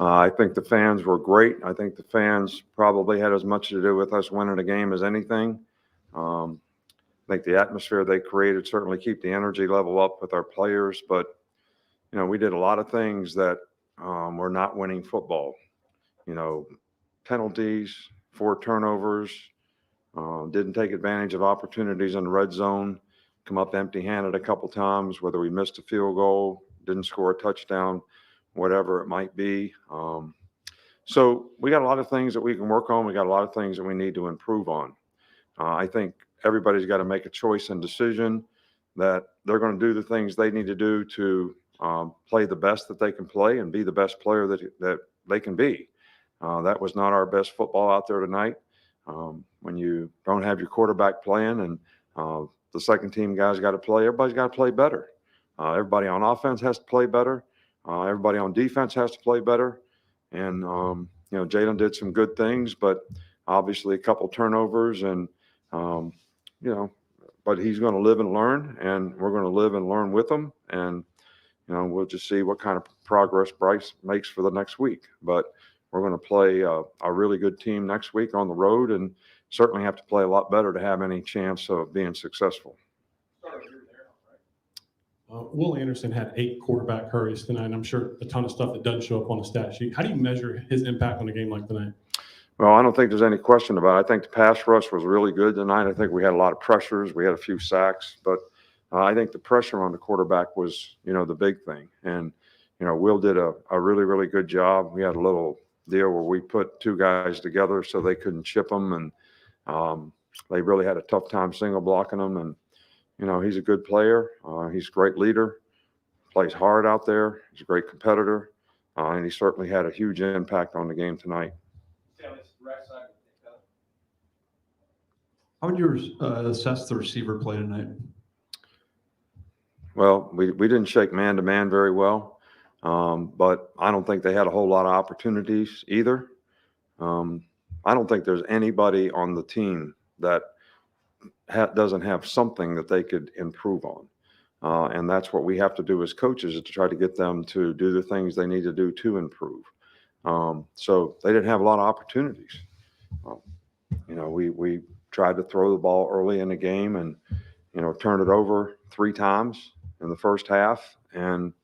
I think the fans were great. I think the fans probably had as much to do with us winning a game as anything. Um, I think the atmosphere they created certainly keep the energy level up with our players, but we did a lot of things that were not winning football. You know, penalties, 4 turnovers, didn't take advantage of opportunities in the red zone, come up empty-handed a couple times, whether we missed a field goal, didn't score a touchdown, whatever it might be. So we got a lot of things that we can work on. We got a lot of things that we need to improve on. I think everybody's got to make a choice and decision that they're going to do the things they need to do to play the best that they can play and be the best player that they can be. That was not our best football out there tonight. When you don't have your quarterback playing and the second team guys got to play, everybody's got to play better. Everybody on offense has to play better. Everybody on defense has to play better. And, Jalen did some good things, but obviously a couple turnovers and, but he's going to live and learn, and we're going to live and learn with him. And, we'll just see what kind of progress Bryce makes for the next week. But we're going to play a really good team next week on the road and certainly have to play a lot better to have any chance of being successful. Will Anderson had 8 quarterback hurries tonight, and I'm sure a ton of stuff that doesn't show up on the stat sheet. How do you measure his impact on a game like tonight? Well, I don't think there's any question about it. I think the pass rush was really good tonight. I think we had a lot of pressures. We had a few sacks, but I think the pressure on the quarterback was, the big thing. And, Will did a really, really good job. We had a little deal where we put 2 guys together so they couldn't chip them, and they really had a tough time single blocking them. And he's a good player. He's a great leader, plays hard out there. He's a great competitor, and he certainly had a huge impact on the game tonight. How would you assess the receiver play tonight? Well, we didn't shake man-to-man very well, but I don't think they had a whole lot of opportunities either. I don't think there's anybody on the team that doesn't have something that they could improve on. And that's what we have to do as coaches, is to try to get them to do the things they need to do to improve. So they didn't have a lot of opportunities. We tried to throw the ball early in the game and, turned it over 3 times in the first half and,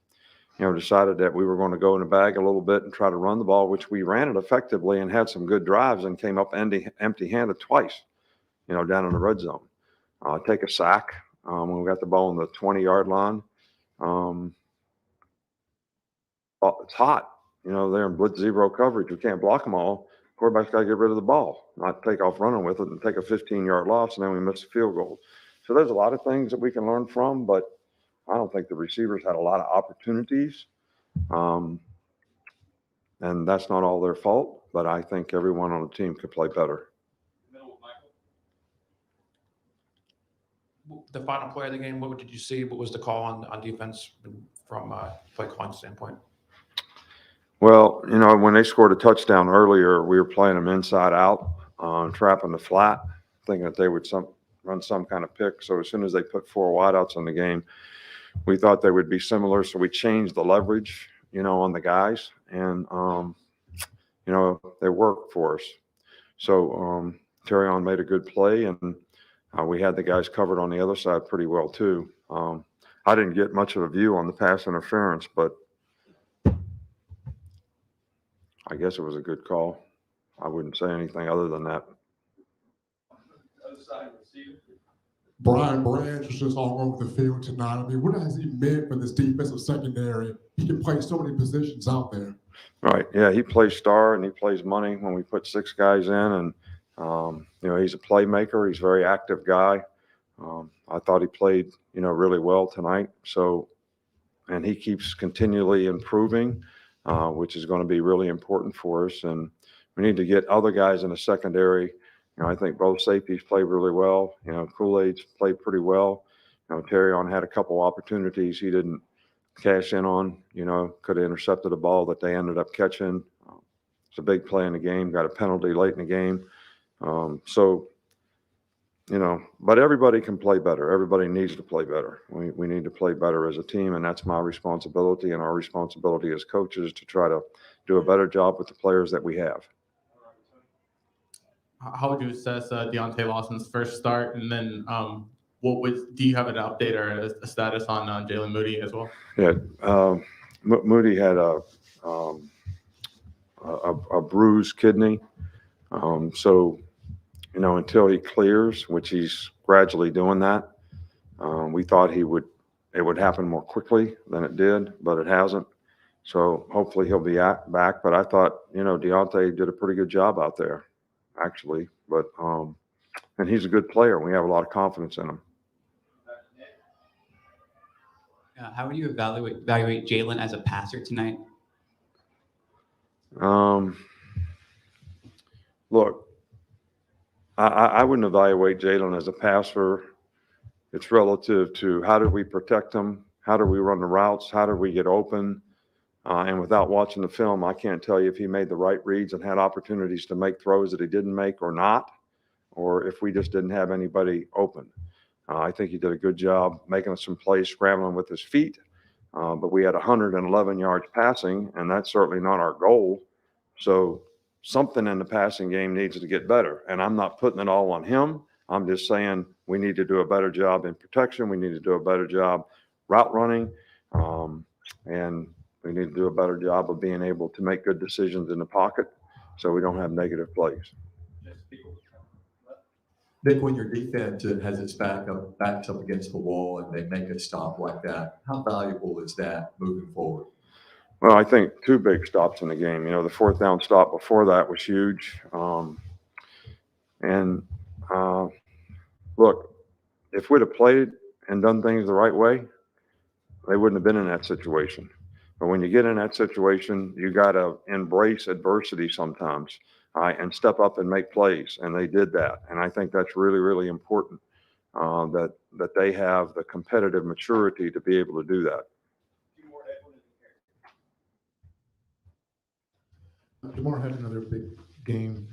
decided that we were going to go in the bag a little bit and try to run the ball, which we ran it effectively and had some good drives and came up empty-handed twice, down in the red zone. Take a sack when we got the ball on the 20-yard line. It's hot, they're in blitz zero coverage. We can't block them all. Quarterback's got to get rid of the ball, not take off running with it and take a 15-yard loss, and then we miss a field goal. So there's a lot of things that we can learn from, but I don't think the receivers had a lot of opportunities. And that's not all their fault, but I think everyone on the team could play better. The final play of the game, what did you see? What was the call on defense from a play calling standpoint? Well, when they scored a touchdown earlier, we were playing them inside out, trapping the flat, thinking that they would run some kind of pick. So as soon as they put 4 wideouts in the game, we thought they would be similar. So we changed the leverage, on the guys, and, they worked for us. So Terrion made a good play, and we had the guys covered on the other side pretty well too. I didn't get much of a view on the pass interference, but I guess it was a good call. I wouldn't say anything other than that. Brian Branch was just all over the field tonight. I mean, what has he meant for this defensive secondary? He can play so many positions out there. Right. Yeah, he plays star and he plays money when we put 6 guys in. And, he's a playmaker. He's a very active guy. I thought he played, really well tonight. So, and he keeps continually improving, which is going to be really important for us. And we need to get other guys in the secondary. I think both safeties played really well. Kool-Aid's played pretty well. Terrion had a couple opportunities he didn't cash in on. Could have intercepted a ball that they ended up catching. It's a big play in the game. Got a penalty late in the game. But everybody can play better. Everybody needs to play better. We need to play better as a team, and that's my responsibility and our responsibility as coaches to try to do a better job with the players that we have. How would you assess Deontay Lawson's first start, and then do you have an update or a status on Jalen Moody as well? Yeah, Moody had a bruised kidney, so until he clears, which he's gradually doing that, we thought it would happen more quickly than it did, but it hasn't. So hopefully he'll be back. But I thought Deontay did a pretty good job out there, actually. But and he's a good player. We have a lot of confidence in him. How would you evaluate Jalen as a passer tonight? Look, I wouldn't evaluate Jalen as a passer. It's relative to how did we protect him? How do we run the routes? How did we get open? And without watching the film, I can't tell you if he made the right reads and had opportunities to make throws that he didn't make or not, or if we just didn't have anybody open. I think he did a good job making some plays, scrambling with his feet. But we had 111 yards passing, and that's certainly not our goal. So something in the passing game needs to get better. And I'm not putting it all on him. I'm just saying we need to do a better job in protection. We need to do a better job route running. And we need to do a better job of being able to make good decisions in the pocket so we don't have negative plays. Nick, when your defense has its backs up against the wall and they make a stop like that, how valuable is that moving forward? Well, I think two big stops in the game. The fourth down stop before that was huge. Look, if we'd have played and done things the right way, they wouldn't have been in that situation. But when you get in that situation, you got to embrace adversity sometimes, and step up and make plays. And they did that. And I think that's really, really important, that they have the competitive maturity to be able to do that. DeMar had another big game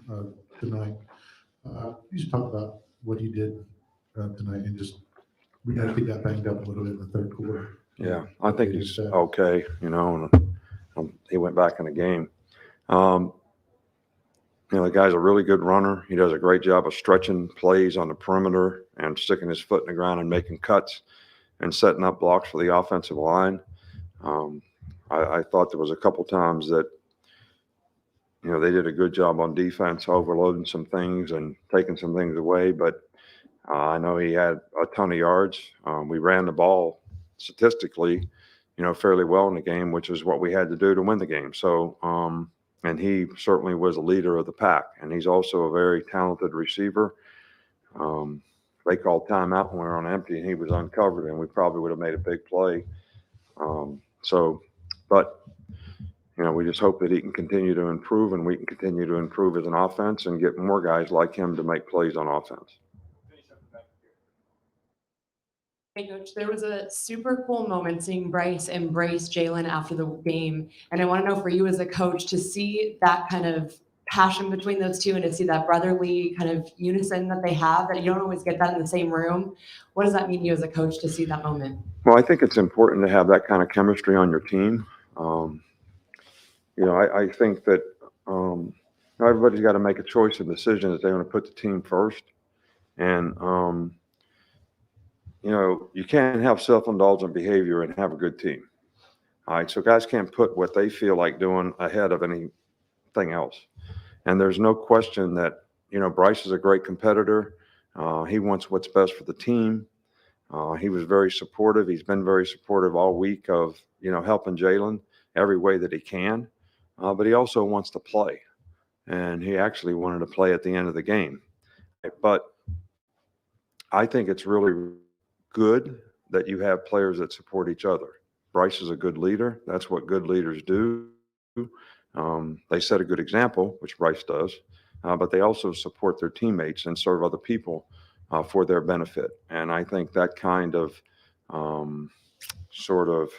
tonight. You just talk about what he did tonight, and just we got to get that banged up a little bit in the third quarter. Yeah, I think he's okay, and he went back in the game. The guy's a really good runner. He does a great job of stretching plays on the perimeter and sticking his foot in the ground and making cuts and setting up blocks for the offensive line. I thought there was a couple times that they did a good job on defense, overloading some things and taking some things away. But I know he had a ton of yards. We ran the ball statistically, fairly well in the game, which is what we had to do to win the game. So, and he certainly was a leader of the pack. And he's also a very talented receiver. They called timeout when we were on empty, and he was uncovered, and we probably would have made a big play. But we just hope that he can continue to improve, and we can continue to improve as an offense and get more guys like him to make plays on offense. Hey, Coach, there was a super cool moment seeing Bryce embrace Jalen after the game. And I want to know for you as a coach to see that kind of passion between those two and to see that brotherly kind of unison that they have, that you don't always get that in the same room. What does that mean to you as a coach to see that moment? Well, I think it's important to have that kind of chemistry on your team. I think that everybody's got to make a choice and decision that they want to put the team first. And, you can't have self-indulgent behavior and have a good team. All right, so guys can't put what they feel like doing ahead of anything else. And there's no question that, Bryce is a great competitor. He wants what's best for the team. He was very supportive. He's been very supportive all week of, helping Jalen every way that he can. But he also wants to play. And he actually wanted to play at the end of the game. But I think it's really good that you have players that support each other. Bryce is a good leader. That's what good leaders do. They set a good example, which Bryce does, but they also support their teammates and serve other people for their benefit. And I think that kind of sort of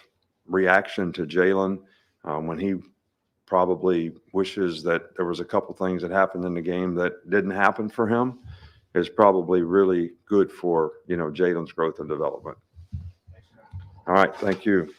reaction to Jalen when he probably wishes that there was a couple things that happened in the game that didn't happen for him is probably really good for, Jalen's growth and development. All right. Thank you.